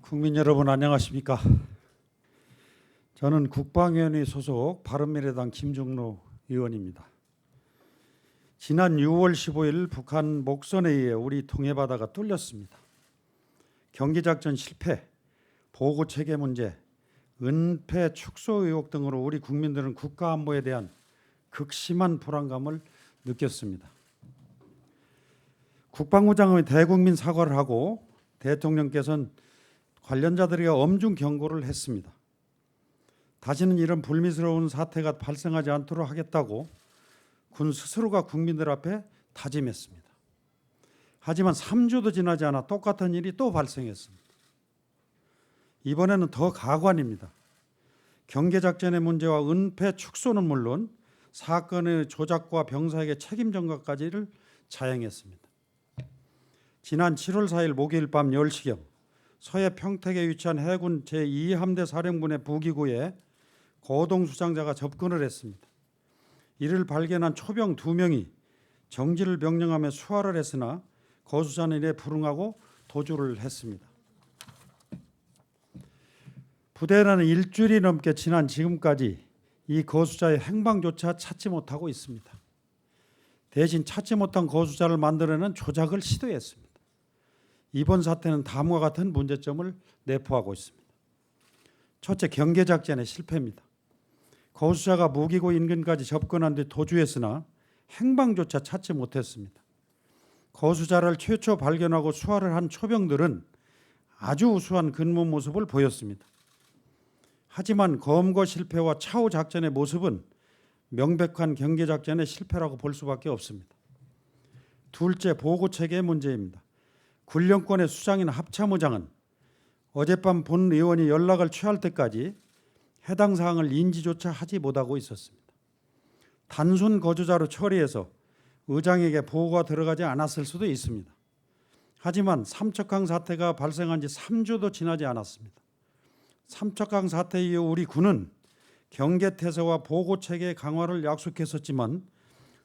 국민 여러분 안녕하십니까? 저는 국방위원회 소속 바른미래당 김종로 의원입니다. 지난 6월 15일 북한 목선에 의해 우리 동해바다가 뚫렸습니다. 경기작전 실패, 보고체계 문제, 은폐 축소 의혹 등으로 우리 국민들은 국가안보에 대한 극심한 불안감을 느꼈습니다. 국방부 장관이 대국민 사과를 하고 대통령께서는 관련자들에게 엄중 경고를 했습니다. 다시는 이런 불미스러운 사태가 발생하지 않도록 하겠다고 군 스스로가 국민들 앞에 다짐했습니다. 하지만 3주도 지나지 않아 똑같은 일이 또 발생했습니다. 이번에는 더 가관입니다. 경계작전의 문제와 은폐 축소는 물론 사건의 조작과 병사에게 책임 전가까지를 자행했습니다. 지난 7월 4일 목요일 밤 10시경 서해 평택에 위치한 해군 제2함대 사령부의 부기구에 고동수장자가 접근을 했습니다. 이를 발견한 초병 2명이 정지를 명령하며 수화를 했으나 고수자는 이에 불응하고 도주를 했습니다. 부대는 일주일이 넘게 지난 지금까지 이 고수자의 행방조차 찾지 못하고 있습니다. 대신 찾지 못한 고수자를 만들어내는 조작을 시도했습니다. 이번 사태는 다음과 같은 문제점을 내포하고 있습니다. 첫째, 경계작전의 실패입니다. 고수자가 무기고 인근까지 접근한 뒤 도주했으나 행방조차 찾지 못했습니다. 고수자를 최초 발견하고 수화를 한 초병들은 아주 우수한 근무 모습을 보였습니다. 하지만 검거 실패와 차후 작전의 모습은 명백한 경계작전의 실패라고 볼 수밖에 없습니다. 둘째, 보고체계의 문제입니다. 군령권의 수장인 합참의장은 어젯밤 본 의원이 연락을 취할 때까지 해당 사항을 인지조차 하지 못하고 있었습니다. 단순 거주자로 처리해서 의장에게 보고가 들어가지 않았을 수도 있습니다. 하지만 삼척강 사태가 발생한 지 3주도 지나지 않았습니다. 삼척강 사태 이후 우리 군은 경계태세와 보고체계 강화를 약속했었지만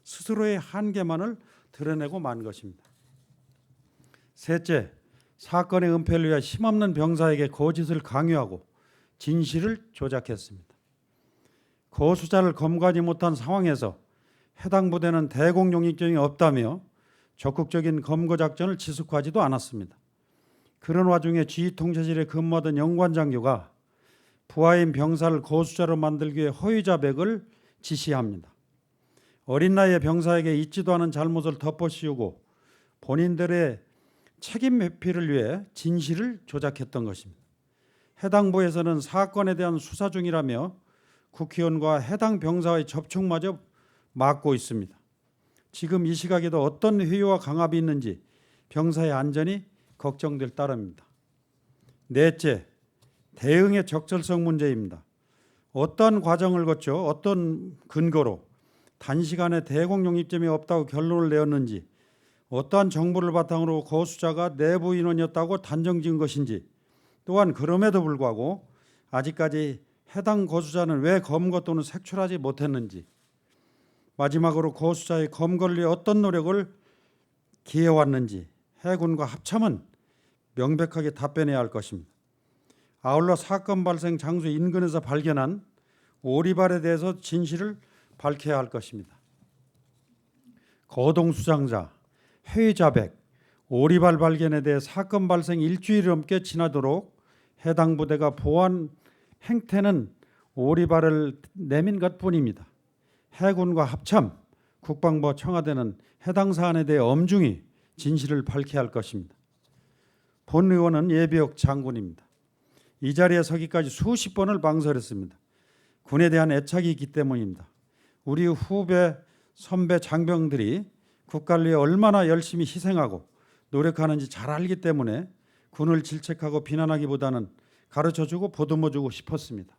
스스로의 한계만을 드러내고 만 것입니다. 셋째, 사건의 은폐를 위해 힘없는 병사에게 거짓을 강요하고 진실을 조작했습니다. 고수자를 검거하지 못한 상황에서 해당 부대는 대공용익점이 없다며 적극적인 검거 작전을 지속하지도 않았습니다. 그런 와중에 지휘통제실에 근무하던 영관장교가 부하인 병사를 고수자로 만들기 위해 허위 자백을 지시합니다. 어린 나이의 병사에게 있지도 않은 잘못을 덮어씌우고 본인들의 책임 회피를 위해 진실을 조작했던 것입니다. 해당 부에서는 사건에 대한 수사 중이라며 국회의원과 해당 병사의 접촉마저 막고 있습니다. 지금 이 시각에도 어떤 회유와 강압이 있는지 병사의 안전이 걱정될 따름입니다. 넷째, 대응의 적절성 문제입니다. 어떤 과정을 거쳐 어떤 근거로 단시간에 대공용입점이 없다고 결론을 내었는지, 어떠한 정보를 바탕으로 고수자가 내부 인원이었다고 단정지은 것인지, 또한 그럼에도 불구하고 아직까지 해당 고수자는 왜 검거 또는 색출하지 못했는지, 마지막으로 고수자의 검거를 위해 어떤 노력을 기해왔는지 해군과 합참은 명백하게 답변해야 할 것입니다. 아울러 사건 발생 장소 인근에서 발견한 오리발에 대해서 진실을 밝혀야 할 것입니다. 고동수장자, 회의자백, 오리발 발견에 대해 사건 발생 일주일이 넘게 지나도록 해당 부대가 보안 행태는 오리발을 내민 것뿐입니다. 해군과 합참, 국방부와 청와대는 해당 사안에 대해 엄중히 진실을 밝혀야 할 것입니다. 본 의원은 예비역 장군입니다. 이 자리에 서기까지 수십 번을 망설였습니다. 군에 대한 애착이 있기 때문입니다. 우리 후배, 선배 장병들이 국가를 위해 얼마나 열심히 희생하고 노력하는지 잘 알기 때문에 군을 질책하고 비난하기보다는 가르쳐주고 보듬어주고 싶었습니다.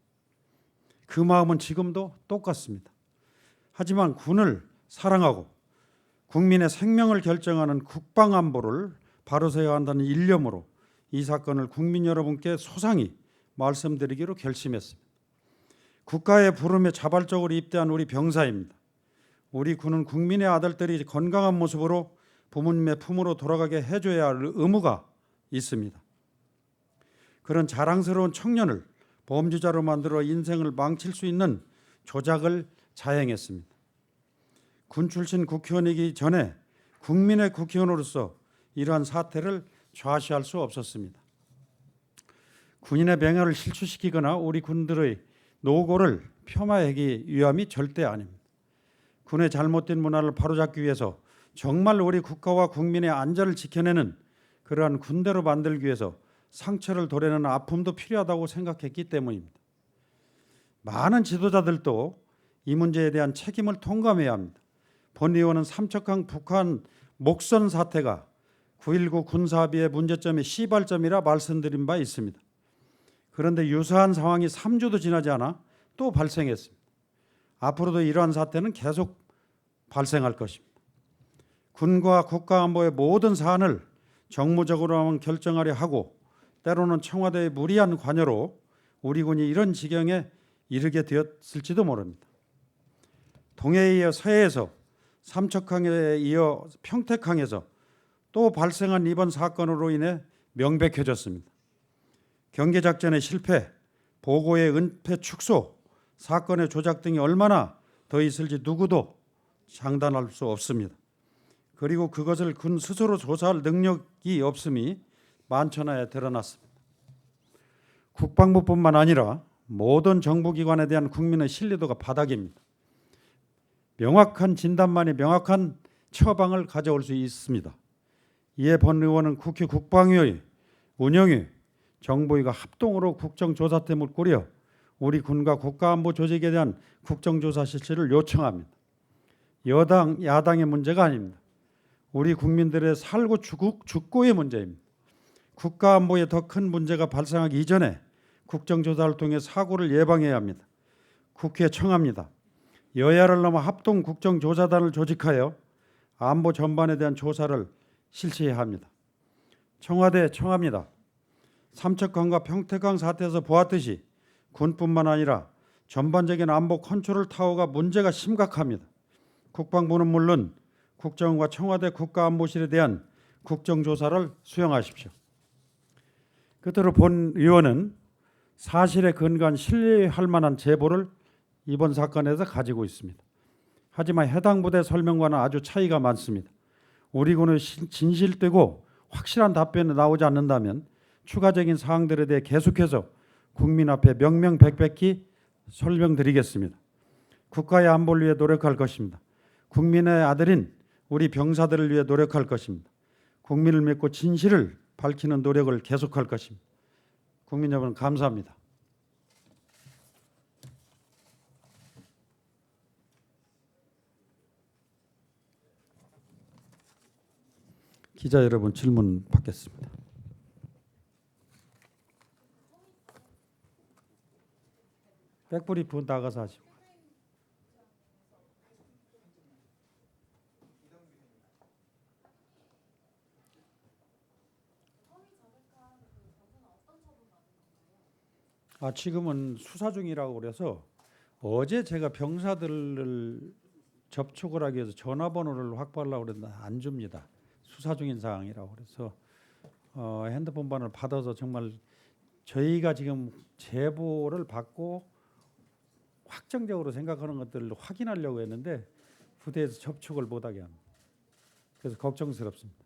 그 마음은 지금도 똑같습니다. 하지만 군을 사랑하고 국민의 생명을 결정하는 국방안보를 바로 세워야 한다는 일념으로 이 사건을 국민 여러분께 소상히 말씀드리기로 결심했습니다. 국가의 부름에 자발적으로 입대한 우리 병사입니다. 우리 군은 국민의 아들들이 건강한 모습으로 부모님의 품으로 돌아가게 해줘야 할 의무가 있습니다. 그런 자랑스러운 청년을 범죄자로 만들어 인생을 망칠 수 있는 조작을 자행했습니다. 군 출신 국회의원이기 전에 국민의 국회의원으로서 이러한 사태를 좌시할 수 없었습니다. 군인의 명예를 실추시키거나 우리 군들의 노고를 폄하하기 위함이 절대 아닙니다. 군의 잘못된 문화를 바로잡기 위해서 정말 우리 국가와 국민의 안전을 지켜내는 그러한 군대로 만들기 위해서 상처를 도려내는 아픔도 필요하다고 생각했기 때문입니다. 많은 지도자들도 이 문제에 대한 책임을 통감해야 합니다. 본 의원은 삼척항 북한 목선 사태가 9.19 군사합의의 문제점의 시발점이라 말씀드린 바 있습니다. 그런데 유사한 상황이 3주도 지나지 않아 또 발생했습니다. 앞으로도 이러한 사태는 계속 발생할 것입니다. 군과 국가안보의 모든 사안을 정무적으로만 결정하려 하고 때로는 청와대의 무리한 관여로 우리 군이 이런 지경에 이르게 되었을지도 모릅니다. 동해에 이어 서해에서 삼척항에 이어 평택항에서 또 발생한 이번 사건으로 인해 명백해졌습니다. 경계작전의 실패, 보고의 은폐 축소, 사건의 조작 등이 얼마나 더 있을지 누구도 장담할 수 없습니다. 그리고 그것을 군 스스로 조사할 능력이 없음이 만천하에 드러났습니다. 국방부뿐만 아니라 모든 정부기관에 대한 국민의 신뢰도가 바닥입니다. 명확한 진단만이 명확한 처방을 가져올 수 있습니다. 이에 본 의원은 국회 국방위의 운영위, 정보위가 합동으로 국정조사팀을 꾸려 우리 군과 국가안보 조직에 대한 국정조사 실시를 요청합니다. 여당, 야당의 문제가 아닙니다. 우리 국민들의 살고 죽고의 문제입니다. 국가안보에 더 큰 문제가 발생하기 이전에 국정조사를 통해 사고를 예방해야 합니다. 국회에 청합니다. 여야를 넘어 합동 국정조사단을 조직하여 안보 전반에 대한 조사를 실시해야 합니다. 청와대에 청합니다. 삼척항과 평택항 사태에서 보았듯이 군뿐만 아니라 전반적인 안보 컨트롤 타워가 문제가 심각합니다. 국방부는 물론 국정원과 청와대 국가안보실에 대한 국정조사를 수행하십시오. 끝으로 본 의원은 사실에 근거한 신뢰할 만한 제보를 이번 사건에서 가지고 있습니다. 하지만 해당 부대 설명과는 아주 차이가 많습니다. 우리 군의 진실되고 확실한 답변이 나오지 않는다면 추가적인 사항들에 대해 계속해서 국민 앞에 명명백백히 설명드리겠습니다. 국가의 안보를 위해 노력할 것입니다. 국민의 아들인 우리 병사들을 위해 노력할 것입니다. 국민을 믿고 진실을 밝히는 노력을 계속할 것입니다. 국민 여러분 감사합니다. 기자 여러분 질문 받겠습니다. 백브리프 나가서 하시고. 지금은 수사 중이라고 그래서 어제 제가 병사들을 접촉을 하기 위해서 전화번호를 확보하려고 그랬는데 안 줍니다. 수사 중인 상황이라고 그래서 핸드폰 번호를 받아서 정말 저희가 지금 제보를 받고 확정적으로 생각하는 것들을 확인하려고 했는데 부대에서 접촉을 못하게 합니다. 그래서 걱정스럽습니다.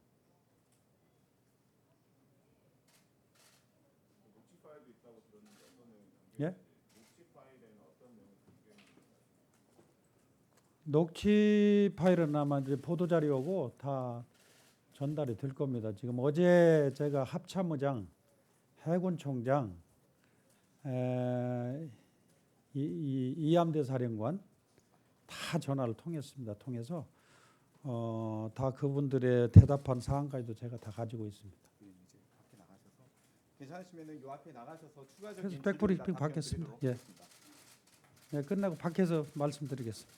예? 녹취 파일은 아마 이제 보도 자료고 다 전달이 될 겁니다. 지금 어제 제가 합참의장, 해군총장, 이함대 사령관 다 전화를 통했습니다. 통해서 다 그분들의 대답한 사항까지도 제가 다 가지고 있습니다. 괜찮으시면은 요 앞에 나가셔서 추가적인 그래서 백브리핑 받겠습니다. 예. 네, 끝나고 밖에서 말씀드리겠습니다.